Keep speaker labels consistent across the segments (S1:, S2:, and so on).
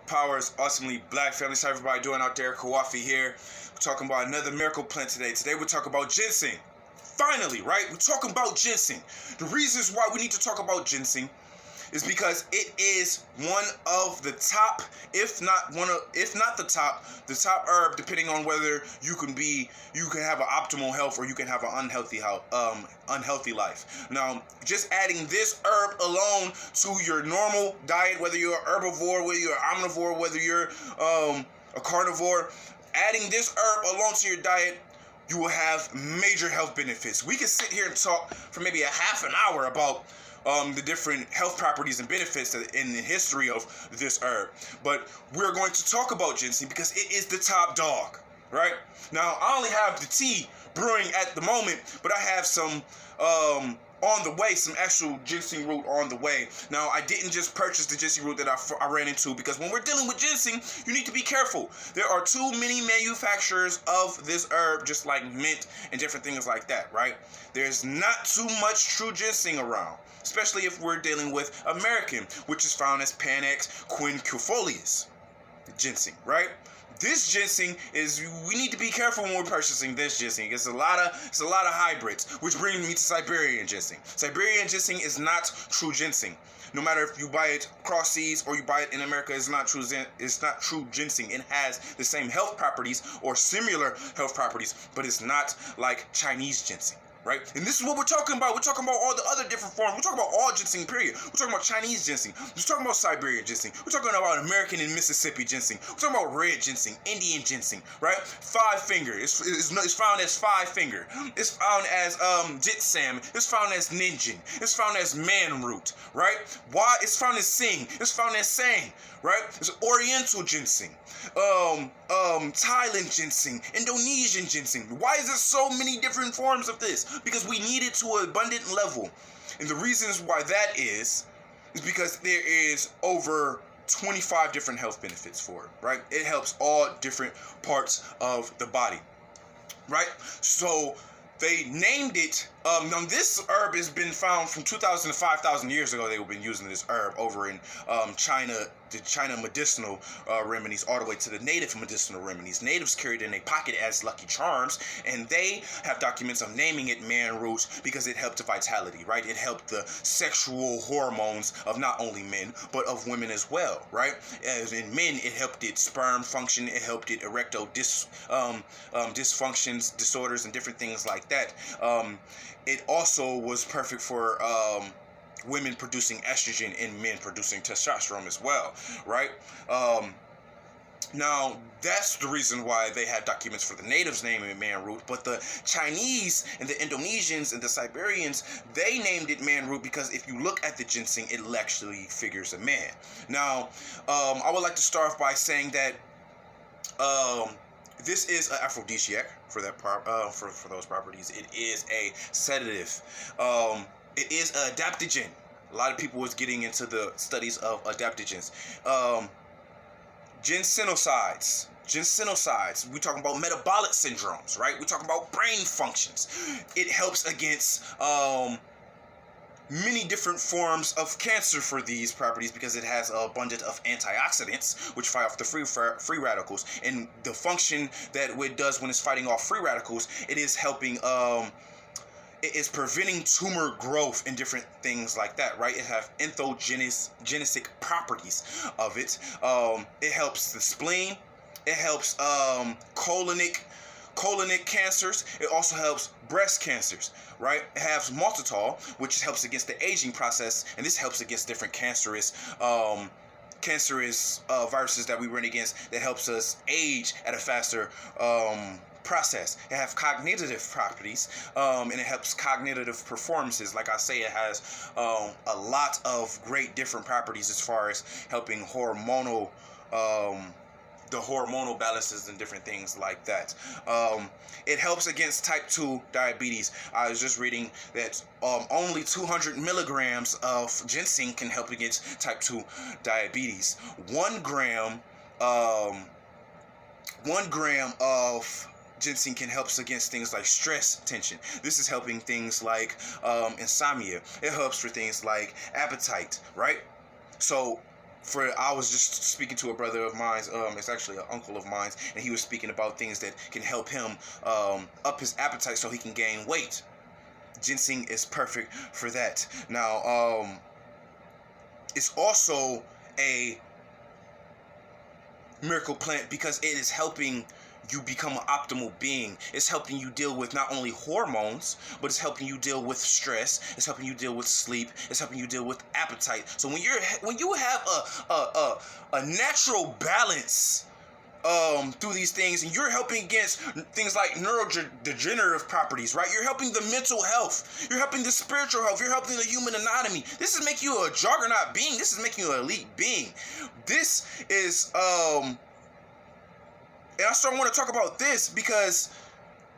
S1: powers, ultimately black families. How everybody doing out there? Kwofi here. We're talking about another miracle plant today. Today we're talking about ginseng. Finally, right? We're talking about ginseng. The reasons why we need to talk about ginseng is because it is one of the top, if not the top herb, depending on whether you can have an optimal health or you can have an unhealthy health, unhealthy life. Now, just adding this herb alone to your normal diet, whether you're an herbivore, whether you're an omnivore, whether you're a carnivore, adding this herb alone to your diet, you will have major health benefits. We can sit here and talk for maybe a half an hour about the different health properties and benefits in the history of this herb. But we're going to talk about ginseng because it is the top dog, right? Now, I only have the tea brewing at the moment, but I have some on the way, some actual ginseng root on the way. Now, I didn't just purchase the ginseng root that I ran into, because when we're dealing with ginseng, you need to be careful. There are too many manufacturers of this herb, just like mint and different things like that, right? There's not too much true ginseng around, especially if we're dealing with American, which is found as Panax, quinquefolius ginseng, right? This ginseng we need to be careful when we're purchasing this ginseng. It's a lot of hybrids, which brings me to Siberian ginseng. Siberian ginseng is not true ginseng. No matter if you buy it cross seas or you buy it in America, it's not true ginseng. It has the same health properties or similar health properties, but it's not like Chinese ginseng. Right? And this is what we're talking about. We're talking about all the other different forms. We're talking about all ginseng, period. We're talking about Chinese ginseng. We're talking about Siberian ginseng. We're talking about American and Mississippi ginseng. We're talking about red ginseng, Indian ginseng, right? 5 finger. It's found as 5 finger. It's found as jitsam. It's found as ninjin. It's found as man root, right? Why? It's found as sing. It's found as sang, right? It's oriental ginseng. Thailand ginseng, Indonesian ginseng. Why is there so many different forms of this? Because we need it to an abundant level. And the reasons why that is because there is over 25 different health benefits for it, right? It helps all different parts of the body, right? So they named it, now this herb has been found from 2,000 to 5,000 years ago. They've been using this herb over in China, the China medicinal remedies, all the way to the native medicinal remedies. Natives carried it in a pocket as lucky charms, and they have documents of naming it man root because it helped the vitality, right? It helped the sexual hormones of not only men, but of women as well, right? As in men, it helped it sperm function, it helped it erectile dysfunctions, disorders, and different things like that. It also was perfect for women producing estrogen and men producing testosterone as well, right? Now, that's the reason why they had documents for the natives naming it man root, but the Chinese and the Indonesians and the Siberians, they named it man root because if you look at the ginseng, it actually figures a man. Now, I would like to start off by saying that this is an aphrodisiac for that for those properties. It is a sedative. It is an adaptogen. A lot of people was getting into the studies of adaptogens. Ginsenosides. We're talking about metabolic syndromes, right? We're talking about brain functions. It helps against many different forms of cancer for these properties because it has an abundance of antioxidants which fight off the free radicals. And the function that it does when it's fighting off free radicals, it is helping it is preventing tumor growth and different things like that, right? It has entheogenic properties of it. It helps the spleen. It helps colonic cancers. It also helps breast cancers, right? It has maltitol, which helps against the aging process, and this helps against different cancerous viruses that we run against, that helps us age at a faster process. It has cognitive properties, and it helps cognitive performances. Like I say, it has a lot of great different properties as far as helping hormonal the hormonal balances and different things like that. It helps against type 2 diabetes. I was just reading that only 200 milligrams of ginseng can help against type 2 diabetes. 1 gram of ginseng can help against things like stress, tension. This is helping things like insomnia. It helps for things like appetite, right? So I was just speaking to a brother of mine. It's actually an uncle of mine, and he was speaking about things that can help him up his appetite so he can gain weight. Ginseng is perfect for that. Now, it's also a miracle plant because it is helping you become an optimal being. It's helping you deal with not only hormones, but it's helping you deal with stress. It's helping you deal with sleep. It's helping you deal with appetite. So when you have a natural balance through these things, and you're helping against things like neurodegenerative properties, right? You're helping the mental health. You're helping the spiritual health. You're helping the human anatomy. This is making you a juggernaut being. This is making you an elite being. This is and I want to talk about this because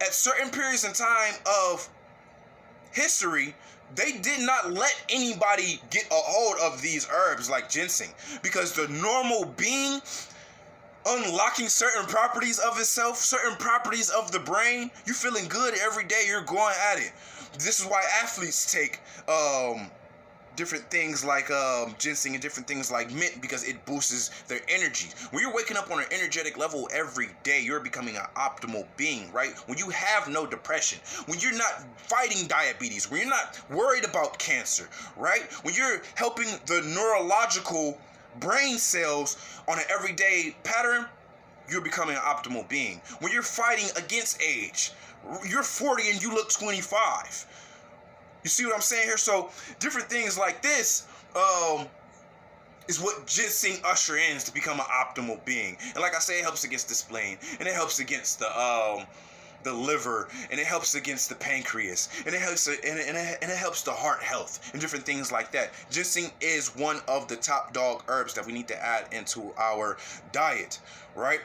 S1: at certain periods in time of history, they did not let anybody get a hold of these herbs like ginseng, because the normal being unlocking certain properties of itself, certain properties of the brain, you feeling good every day, you're going at it. This is why athletes take different things like ginseng and different things like mint, because it boosts their energy. When you're waking up on an energetic level every day, you're becoming an optimal being, right? When you have no depression, when you're not fighting diabetes, when you're not worried about cancer, right? When you're helping the neurological brain cells on an everyday pattern, you're becoming an optimal being. When you're fighting against age, you're 40 and you look 25. You see what I'm saying here? So different things like this is what ginseng usher in to become an optimal being. And like I say, it helps against the spleen, and it helps against the liver, and it helps against the pancreas, and it helps the heart health and different things like that. Ginseng is one of the top dog herbs that we need to add into our diet, right?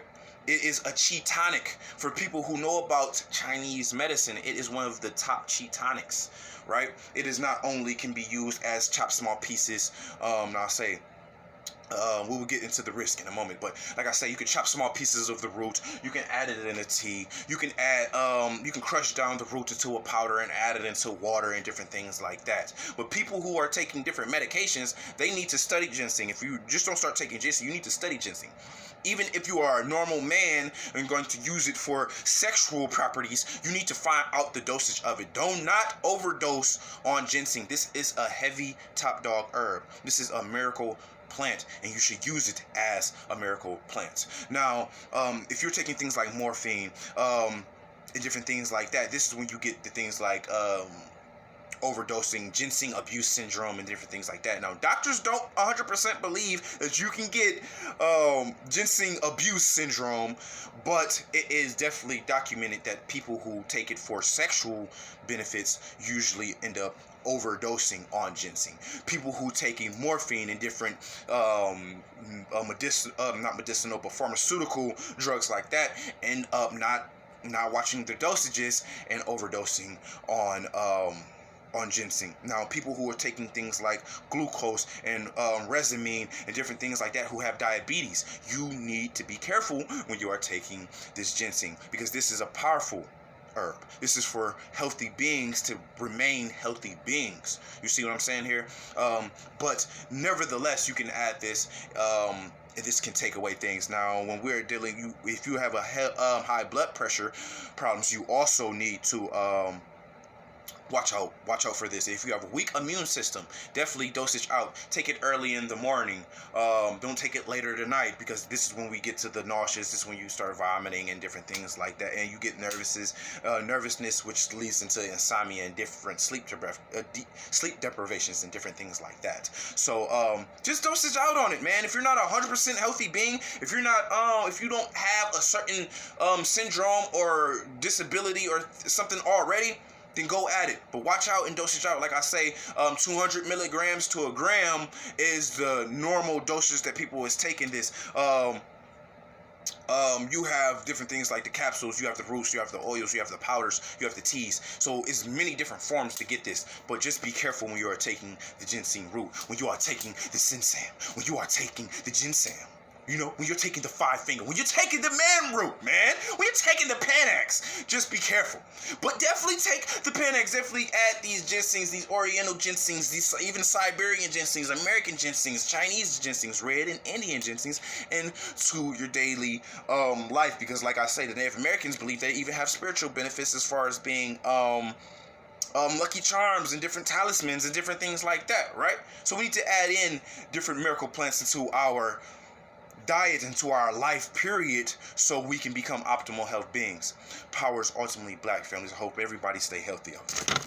S1: It is a chi tonic. For people who know about Chinese medicine, it is one of the top chi tonics, right? It is not only can be used as chopped small pieces. Now I'll say, we will get into the risk in a moment, but like I say, you can chop small pieces of the root. You can add it in a tea. You can add, you can crush down the root into a powder and add it into water and different things like that. But people who are taking different medications, they need to study ginseng. If you just don't start taking ginseng, you need to study ginseng. Even if you are a normal man and going to use it for sexual properties, you need to find out the dosage of it. Do not overdose on ginseng. This is a heavy top dog herb. This is a miracle plant, and you should use it as a miracle plant. Now, if you're taking things like morphine and different things like that, this is when you get the things like overdosing, ginseng abuse syndrome, and different things like that. Now, doctors don't 100% believe that you can get ginseng abuse syndrome, but it is definitely documented that people who take it for sexual benefits usually end up overdosing on ginseng. People who taking morphine and different not medicinal but pharmaceutical drugs like that end up not watching their dosages and overdosing on ginseng. Now, people who are taking things like glucose and resamine and different things like that, who have diabetes, you need to be careful when you are taking this ginseng, because this is a powerful herb. This is for healthy beings to remain healthy beings. You see what I'm saying here? But nevertheless, you can add this. And this can take away things. Now, when we're dealing, if you have a high blood pressure problems, you also need to watch out for this. If you have a weak immune system, definitely dosage out. Take it early in the morning. Don't take it later tonight, because this is when we get to the nauseous. This is when you start vomiting and different things like that, and you get nervousness, which leads into insomnia and different sleep deprivations and different things like that. So just dosage out on it, man. If you're not a 100% healthy being, if you're not if you don't have a certain syndrome or disability or something already, then go at it. But watch out and dosage out. Like I say, 200 milligrams to a gram is the normal dosage that people is taking this. You have different things like the capsules, you have the roots, you have the oils, you have the powders, you have the teas. So it's many different forms to get this. But just be careful when you are taking the ginseng root, when you are taking the ginseng, when you are taking the ginseng. You know, when you're taking the 5-finger, when you're taking the man root, man, when you're taking the Panax, just be careful. But definitely take the Panax, definitely add these ginsengs, these Oriental ginsengs, these even Siberian ginsengs, American ginsengs, Chinese ginsengs, red and Indian ginsengs, into your daily life. Because like I say, the Native Americans believe they even have spiritual benefits as far as being lucky charms and different talismans and different things like that, right? So we need to add in different miracle plants into our diet, into our life period, so we can become optimal health beings. Power is ultimately black, families. I hope everybody stay healthy out there.